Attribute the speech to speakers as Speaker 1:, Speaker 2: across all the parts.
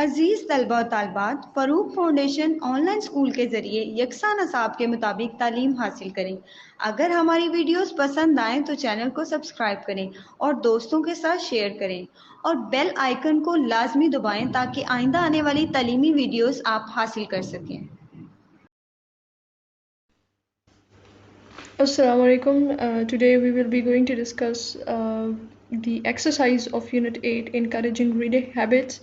Speaker 1: अजीज़ तलबा और तालबात, Farooq foundation online school के ज़रिए यकसा नसाब के मुताबिक तालीम हासिल करें। अगर हमारी वीडियोस पसंद आएँ तो चैनल को सब्सक्राइब करें और दोस्तों के साथ शेयर करें और बेल आइकन को लाजमी दबाएं ताकि आइंदा आने वाली तालीमी वीडियोस आप हासिल कर सकें।
Speaker 2: Assalamu alaikum. Today we will be going to discuss the exercise of Unit 8, encouraging reading habits.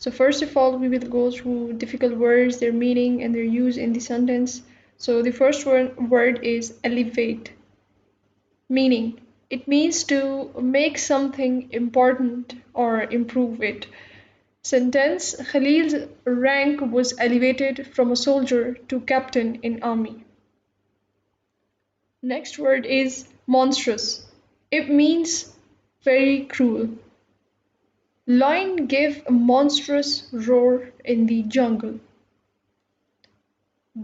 Speaker 2: So first of all, we will go through difficult words, their meaning, and their use in the sentence. So the first word is elevate. Meaning, it means to make something important or improve it. Sentence, Khalil's rank was elevated from a soldier to captain in army. Next word is monstrous. It means very cruel. Lion gave a monstrous roar in the jungle.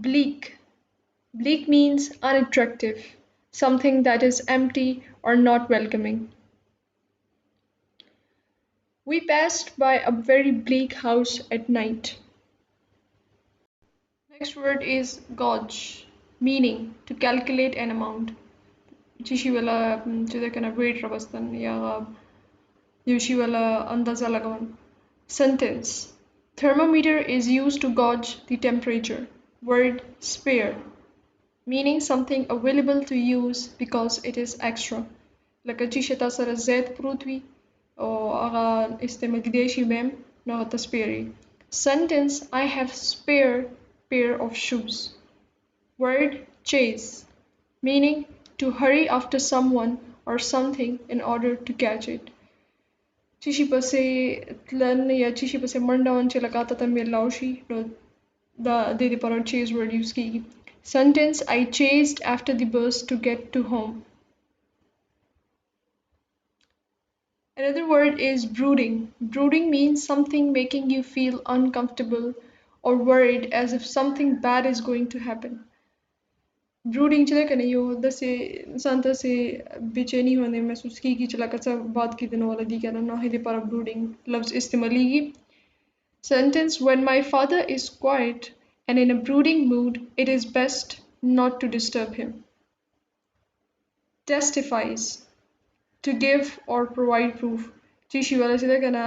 Speaker 2: Bleak. Bleak means unattractive, something that is empty or not welcoming. We passed by a very bleak house at night. Next word is gauge, meaning to calculate an amount. Chishi wala chida kana weight rabastan ya yushi wala andaza lagawan. Sentence. Thermometer is used to gauge the temperature. Word spare, meaning something available to use because it is extra. لك شي شتا صار الزيت بروتوي أو أغا استعمل شي بام نغا تسبيري. Sentence I have spare pair of shoes. Word chase, meaning to hurry after someone or something in order to catch it. Chishi pase tlan ya chishi pase mandawan chila kata tamir laushi no the para chase word use ki. Sentence I chased after the bus to get to home. Another word is brooding. Brooding means something making you feel uncomfortable or worried as if something bad is going to happen. Brooding चले कने यो दसे संत से बेचैनी होने महसूस की चला कच्चा बात की दिन वाला दी कहना ना ही पर ब्रूडिंग लफ्ज इस्तेमाली की sentence when my father is quiet and in a brooding mood it is best not to disturb him. Testifies, to give or provide proof. Chishi wala sida kana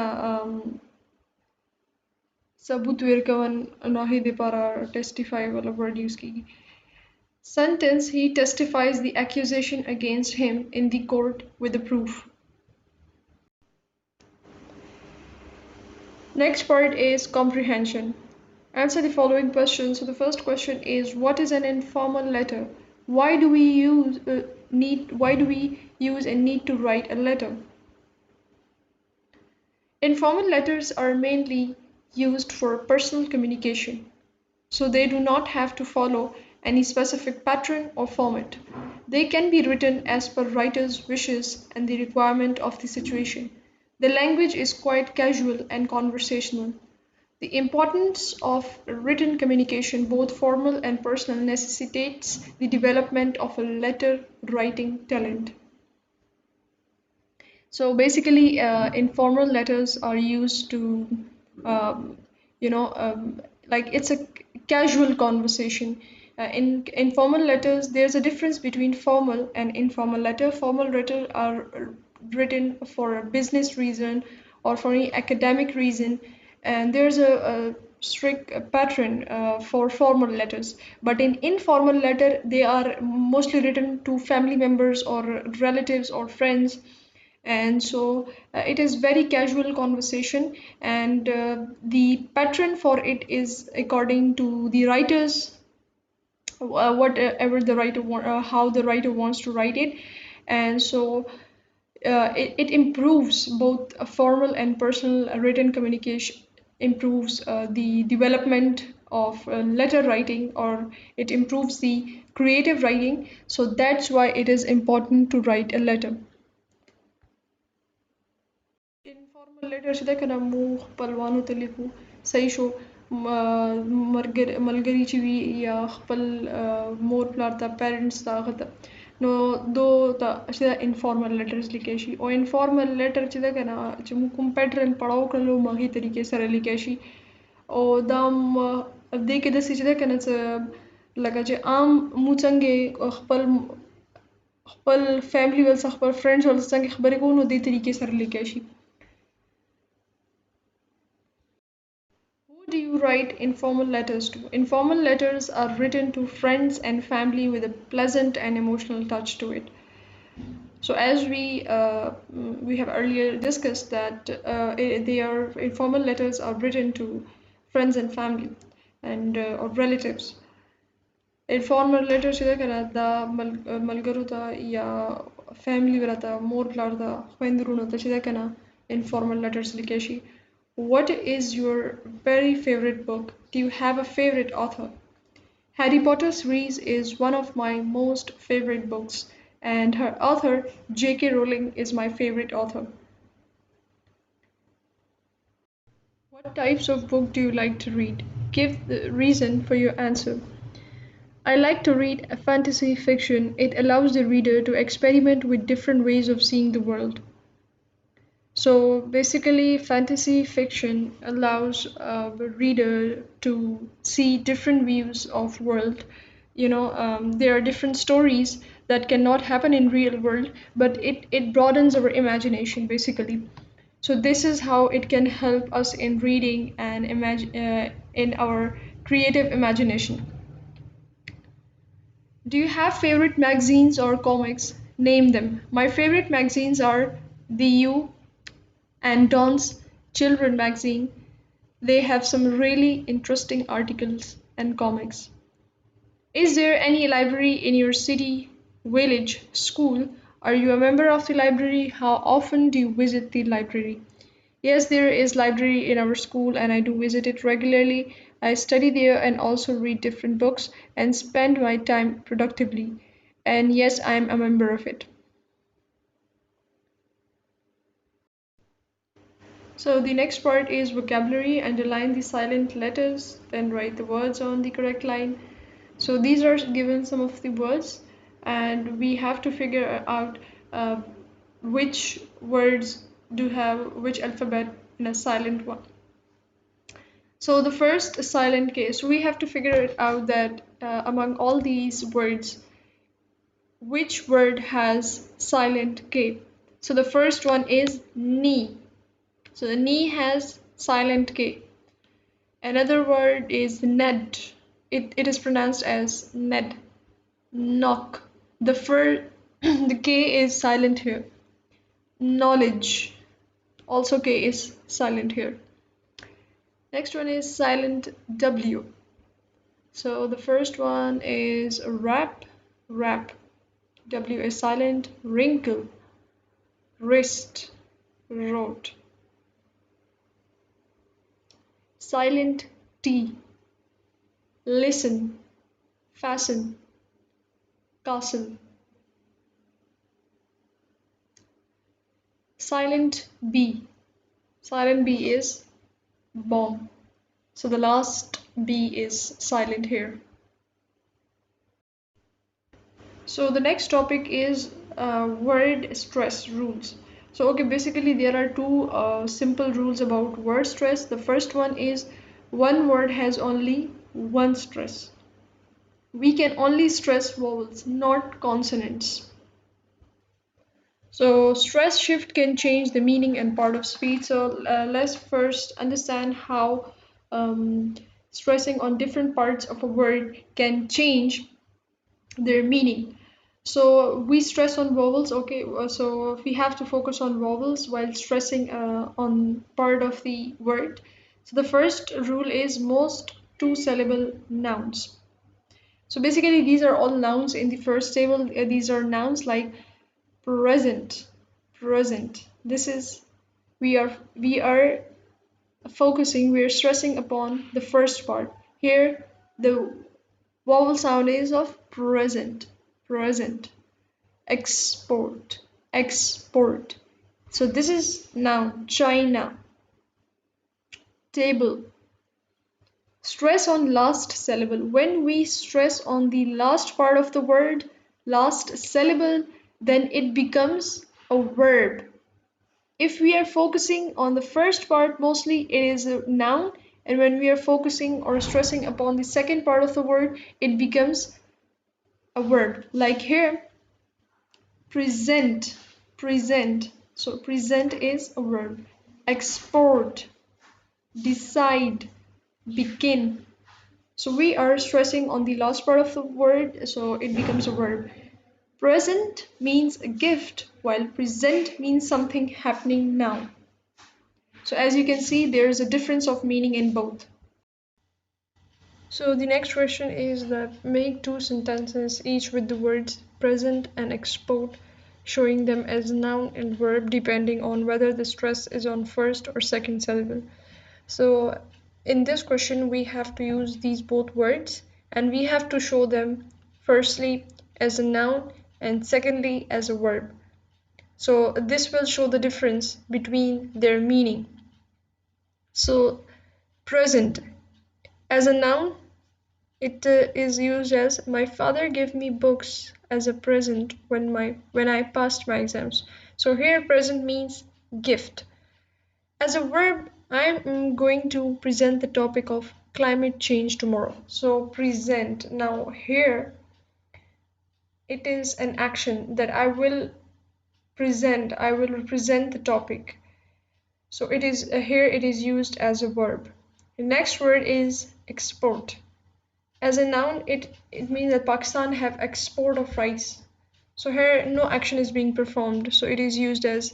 Speaker 2: सबूत वेरकवन ना ही para testify वाला word use की Sentence he testifies the accusation against him in the court with the proof. Next part is comprehension. Answer the following questions. So the first question is what is an informal letter? Why do we use and need to write a letter? Informal letters are mainly used for personal communication. So they do not have to follow any specific pattern or format. They can be written as per writer's wishes and the requirement of the situation. The language is quite casual and conversational. The importance of written communication, both formal and personal, necessitates the development of a letter writing talent. So basically, informal letters are used to, um, like it's a casual conversation. In informal letters, there's a difference between formal and informal letter. Formal letters are written for a business reason or for any academic reason, and there's a strict pattern for formal letters. But in informal letter, they are mostly written to family members or relatives or friends and so it is very casual conversation and the pattern for it is according to the writers whatever the writer how the writer wants to write it and so it improves both formal and personal written communication improves the development of letter writing or it improves the creative writing so that's why it is important to write a letter. Informal letters ده كان مو خپلوانو ته لیکو صحیح شو ملګری چې وي یا خپل مور پلار ته پیرنټس ته هغه ته No, do the actually informal letters लिखे she और informal letter चिदा क्या ना जब मुकुम pattern पढ़ाओ कर लो माही तरीके से लिखे शी और दाम अब देखे दस चिदा क्या ना च लगा जे आम मुचंगे खपल खपल family वाल खपल friends वाल संगे खबरें को नो दे तरीके से लिखे she Who do you write informal letters to? Informal letters are written to friends and family with a pleasant and emotional touch to it. So as we have earlier discussed that they are informal letters are written to friends and family and or relatives. Informal letters إذا كانت دا ملقروتا يا family برata more بلاردا خويندرونا إذا كان informal letters لكشي. What is your very favorite book? Do you have a favorite author? Harry Potter series is one of my most favorite books, and her author, J.K. Rowling, is my favorite author. What types of book do you like to read? Give the reason for your answer. I like to read a fantasy fiction. It allows the reader to experiment with different ways of seeing the world. So basically, fantasy fiction allows the reader to see different views of world. There are different stories that cannot happen in real world, but it broadens our imagination basically. So this is how it can help us in reading and imagine in our creative imagination. Do you have favorite magazines or comics? Name them. My favorite magazines are The You and Don's Children magazine. They have some really interesting articles and comics. Is there any library in your city, village, school? Are you a member of the library? How often do you visit the library? Yes, there is library in our school and I do visit it regularly. I study there and also read different books and spend my time productively. And yes, I am a member of it. So the next part is vocabulary. Underline the silent letters, then write the words on the correct line. So these are given some of the words, and we have to figure out uh, which words do have which alphabet in a silent one. So the first silent case, we have to figure it out that among all these words, which word has silent K? So the first one is knee. So the knee has silent K. Another word is Ned. It is pronounced as Ned. Knock. The K is silent here. Knowledge. Also K is silent here. Next one is silent W. So the first one is wrap, wrap. W is silent. Wrinkle, wrist, wrote. Silent T. Listen, fasten, castle. Silent B. Silent B is bomb. So the last B is silent here. So the next topic is word stress rules. So okay, basically there are two simple rules about word stress. The first one is one word has only one stress. We can only stress vowels, not consonants. So stress shift can change the meaning and part of speech. So let's first understand how stressing on different parts of a word can change their meaning. So we stress on vowels, okay, so we have to focus on vowels while stressing on part of the word. So the first rule is most two syllable nouns. So basically these are all nouns in the first table. These are nouns like present, present. This is we are focusing, we are stressing upon the first part. Here the vowel sound is of present, present. Export, export. So this is noun, China. Table. Stress on last syllable. When we stress on the last part of the word, last syllable, then it becomes a verb. If we are focusing on the first part, mostly it is a noun, and when we are focusing or stressing upon the second part of the word, it becomes a verb. Like here, present, present. So present is a verb. Export, decide, begin. So we are stressing on the last part of the word, so it becomes a verb. Present means a gift, while present means something happening now. So as you can see, there is a difference of meaning in both. So the next question is that make two sentences each with the words present and export, showing them as noun and verb depending on whether the stress is on first or second syllable. So in this question we have to use these both words and we have to show them firstly as a noun and secondly as a verb. So this will show the difference between their meaning. So present as a noun, it is used as my father gave me books as a present when I passed my exams. So here present means gift. As a verb, I'm going to present the topic of climate change tomorrow. So present. Now here it is an action that I will present. I will represent the topic. So it is here it is used as a verb. The next word is export. As a noun, it means that Pakistan have export of rice. So here no action is being performed. So it is used as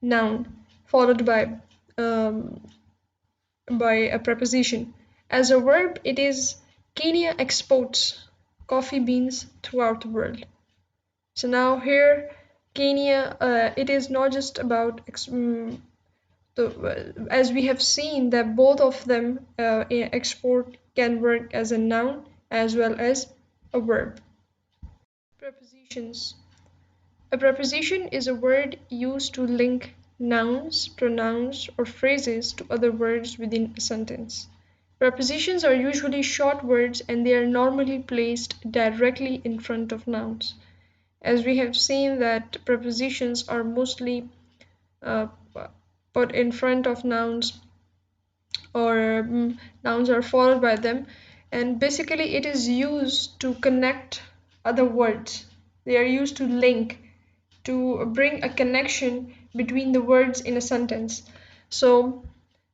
Speaker 2: noun followed um, by a preposition. As a verb, it is Kenya exports coffee beans throughout the world. So now here, Kenya, it is not just about as we have seen that both of them in export can work as a noun as well as a verb. Prepositions. A preposition is a word used to link nouns, pronouns, or phrases to other words within a sentence. Prepositions are usually short words and they are normally placed directly in front of nouns. As we have seen that prepositions are mostly uh, put in front of nouns or nouns are followed by them, and basically it is used to connect other words. They are used to link, to bring a connection between the words in a sentence. So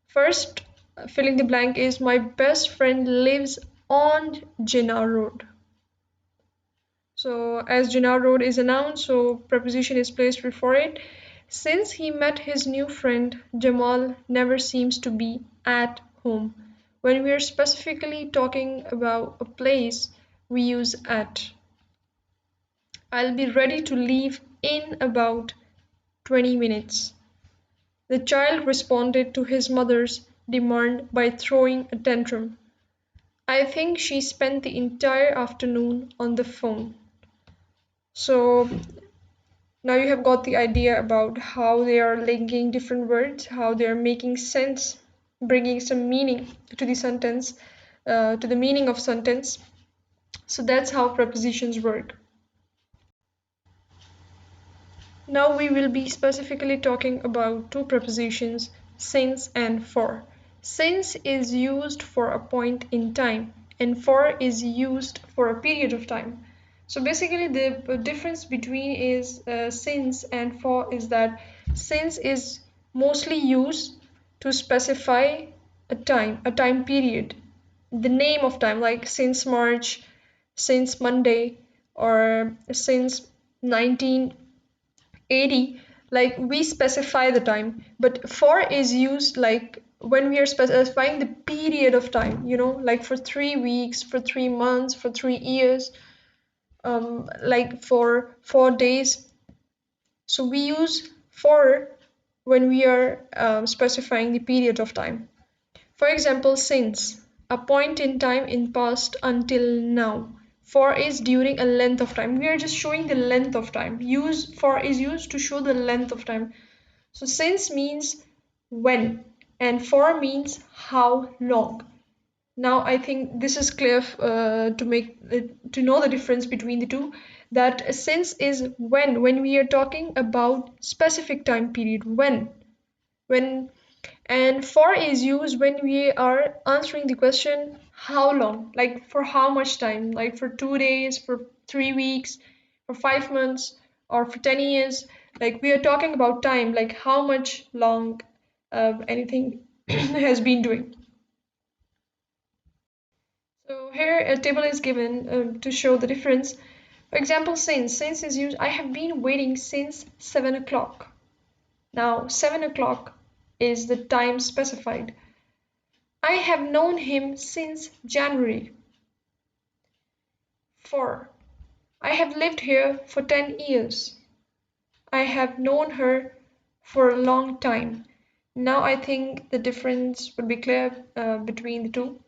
Speaker 2: first filling the blank is my best friend lives on Jinnah Road. So as Jinnah Road is a noun, so preposition is placed before it. Since he met his new friend, Jamal never seems to be at home. When we are specifically talking about a place, we use at. I'll be ready to leave in about 20 minutes. The child responded to his mother's demand by throwing a tantrum. I think she spent the entire afternoon on the phone. So now you have got the idea about how they are linking different words, how they are making sense, bringing some meaning to the sentence, to the meaning of sentence. So that's how prepositions work. Now we will be specifically talking about two prepositions, since and for. Since is used for a point in time, and for is used for a period of time. So basically the difference between is since and for is that since is mostly used to specify a time period, the name of time, like since March, since Monday, or since 1980, like we specify the time, but for is used like when we are specifying the period of time, like for 3 weeks, for 3 months, for 3 years, like for 4 days. So we use for when we are specifying the period of time. For example, since, a point in time in past until now. For is during a length of time. We are just showing the length of time. Use for is used to show the length of time. So since means when and for means how long. Now I think this is clear to know the difference between the two. That since is when we are talking about specific time period, when and for is used when we are answering the question how long, like for how much time, like for 2 days, for 3 weeks, for 5 months, or for 10 years. Like we are talking about time, like how much long anything has been doing. So here a table is given to show the difference. For example, since is used, I have been waiting since 7 o'clock. Now 7 o'clock is the time specified. I have known him since January. 4. I have lived here for 10 years. I have known her for a long time. Now I think the difference would be clear between the two.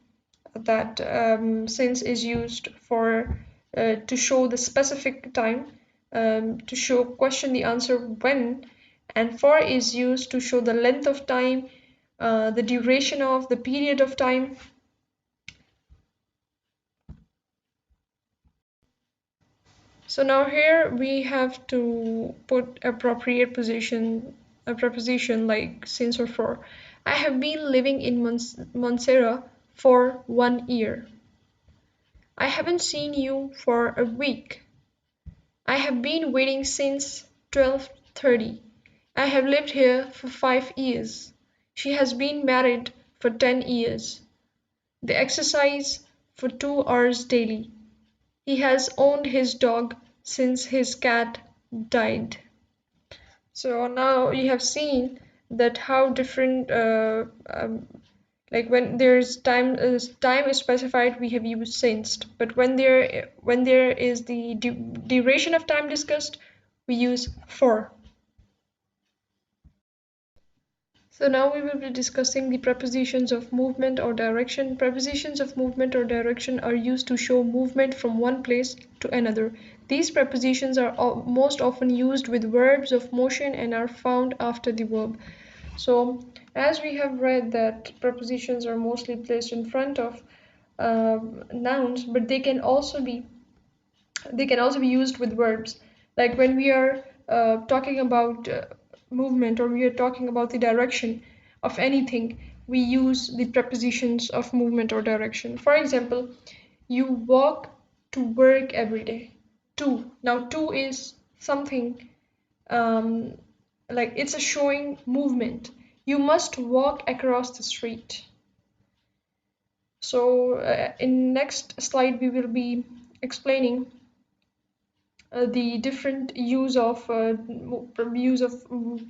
Speaker 2: That since is used for to show the specific time, to show question the answer when, and for is used to show the length of time, the duration of the period of time. So now here we have to put appropriate position, a preposition like since or for. I have been living in Montserrat for 1 year. I haven't seen you for a week. I have been waiting since 12:30. I have lived here for 5 years. She has been married for 10 years. They exercise for 2 hours daily. He has owned his dog since his cat died. So now you have seen that how different, like when there's time is specified, we have used since. But when there is the duration of time discussed, we use for. So now we will be discussing the prepositions of movement or direction. Prepositions of movement or direction are used to show movement from one place to another. These prepositions are most often used with verbs of motion and are found after the verb. So as we have read that prepositions are mostly placed in front of nouns, but they can also be used with verbs. Like when we are talking about movement, or we are talking about the direction of anything, we use the prepositions of movement or direction. For example, you walk to work every day. To is something, um, like it's a showing movement. You must walk across the street. So in next slide we will be explaining the different use of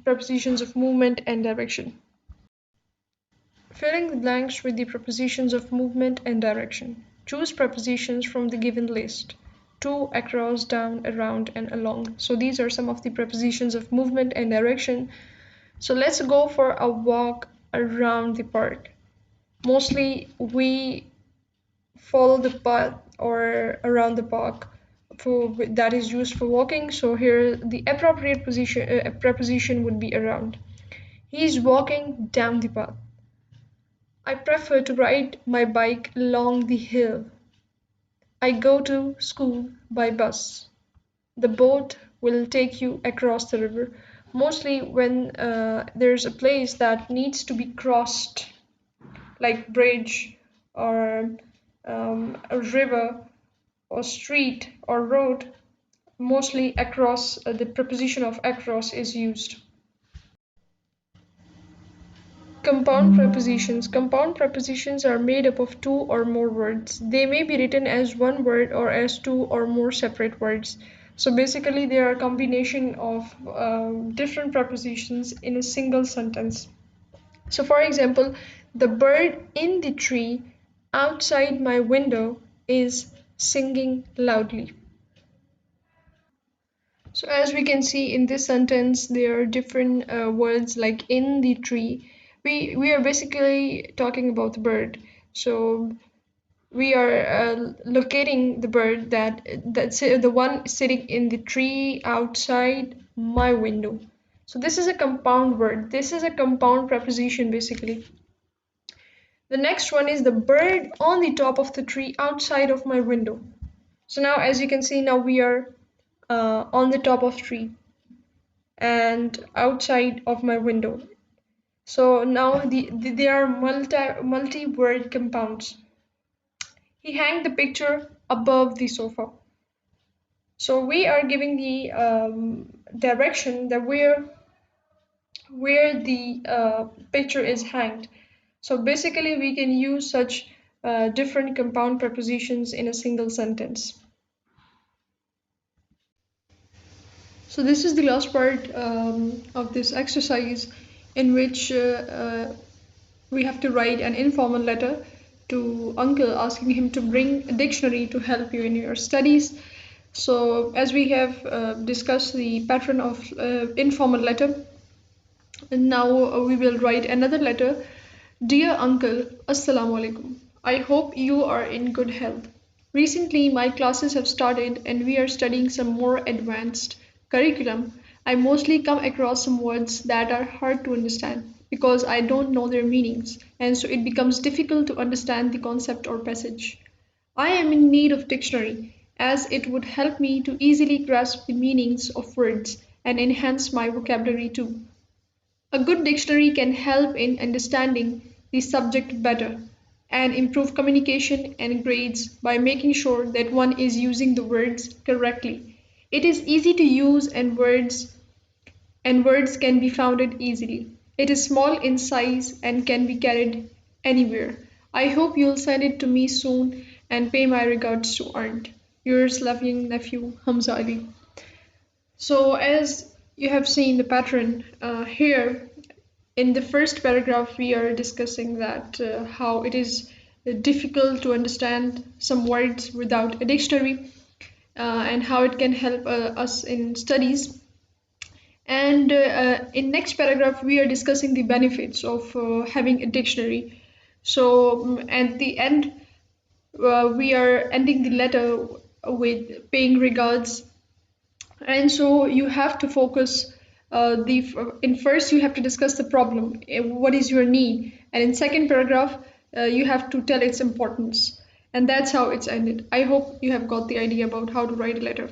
Speaker 2: prepositions of movement and direction. Filling the blanks with the prepositions of movement and direction. Choose prepositions from the given list. To, across, down, around, and along. So these are some of the prepositions of movement and direction. So let's go for a walk around the park. Mostly we follow the path or around the park that is used for walking. So here the appropriate preposition would be around. He is walking down the path. I prefer to ride my bike along the hill. I go to school by bus. The boat will take you across the river. Mostly when there's a place that needs to be crossed, like bridge or a river or street or road, mostly across, the preposition of across is used. Compound prepositions. Compound prepositions are made up of two or more words. They may be written as one word or as two or more separate words. So basically, they are a combination of different prepositions in a single sentence. So, for example, the bird in the tree outside my window is singing loudly. So as we can see in this sentence, there are different words like in the tree. We are basically talking about the bird. So we are locating the bird that's the one sitting in the tree outside my window. So this is a compound word. This is a compound preposition basically. The next one is the bird on the top of the tree outside of my window. So now as you can see, now we are on the top of tree and outside of my window. So now there are multi word compounds. He hanged the picture above the sofa. So we are giving the direction that where the picture is hanged. So basically, we can use such different compound prepositions in a single sentence. So this is the last part of this exercise in which we have to write an informal letter to uncle asking him to bring a dictionary to help you in your studies. So as we have discussed the pattern of informal letter, and now we will write another letter. Dear Uncle, Assalamu alaikum. I hope you are in good health. Recently, my classes have started and we are studying some more advanced curriculum. I mostly come across some words that are hard to understand because I don't know their meanings, and so it becomes difficult to understand the concept or passage. I am in need of dictionary as it would help me to easily grasp the meanings of words and enhance my vocabulary too. A good dictionary can help in understanding the subject better and improve communication and grades by making sure that one is using the words correctly. It is easy to use and words can be found easily. It is small in size and can be carried anywhere. I hope you'll send it to me soon and pay my regards to Aunt. Yours loving nephew Hamza Ali. So as you have seen the pattern here, in the first paragraph, we are discussing that how it is difficult to understand some words without a dictionary and how it can help us in studies. And in next paragraph, we are discussing the benefits of having a dictionary. So at the end, we are ending the letter with paying regards, and so you have to focus the in first you have to discuss the problem, what is your need, and in second paragraph you have to tell its importance, and that's how it's ended. I hope you have got the idea about how to write a letter.